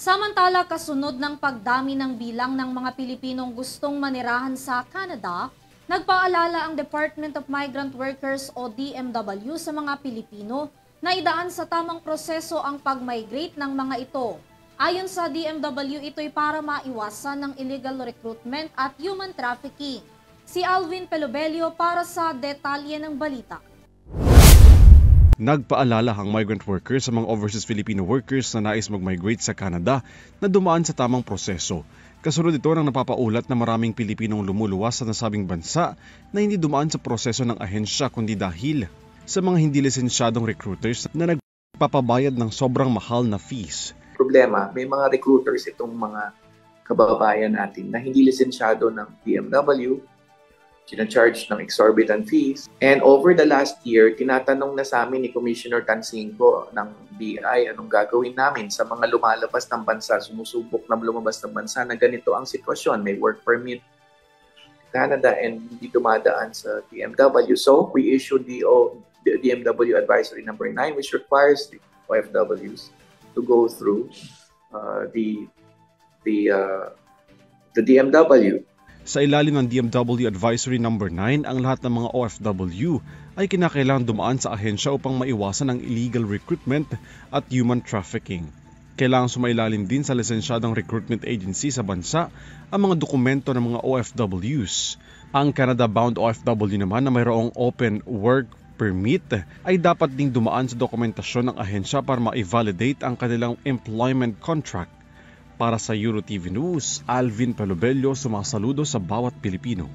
Samantala, kasunod ng pagdami ng bilang ng mga Pilipinong gustong manirahan sa Canada, nagpaalala ang Department of Migrant Workers o DMW sa mga Pilipino na idaan sa tamang proseso ang pag-migrate ng mga ito. Ayon sa DMW, ito'y para maiwasan ng illegal recruitment at human trafficking. Si Alvin Pelobelio para sa detalye ng balita. Nagpaalala ang migrant workers sa mga overseas Filipino workers na nais mag-migrate sa Canada na dumaan sa tamang proseso. Kasunod ito ng napapaulat na maraming Pilipinong lumuluwas sa nasabing bansa na hindi dumaan sa proseso ng ahensya kundi dahil sa mga hindi lisensyadong recruiters na nagpapabayad ng sobrang mahal na fees. Problema, may mga recruiters itong mga kababayan natin na hindi lisensyado ng DMW, charge ng exorbitant fees. And over the last year, tinatanong na sa amin ni Commissioner Tansingco ng BI anong gagawin namin sa mga lumalabas ng bansa, sumusubok na lumabas ng bansa na ganito ang sitwasyon. May work permit Canada and hindi dumadaan sa DMW. So, we issued the DMW Advisory Number 9 which requires the OFWs to go through the DMW. Sa ilalim ng DMW Advisory Number 9, ang lahat ng mga OFW ay kinakailangan dumaan sa ahensya upang maiwasan ang illegal recruitment at human trafficking. Kailangan sumailalim din sa lisensyadong recruitment agency sa bansa ang mga dokumento ng mga OFWs. Ang Canada-bound OFW naman na mayroong open work permit ay dapat ding dumaan sa dokumentasyon ng ahensya para ma-validate ang kanilang employment contract. Para sa EuroTV News, Alvin Pelobelio sumasaludo sa bawat Pilipino.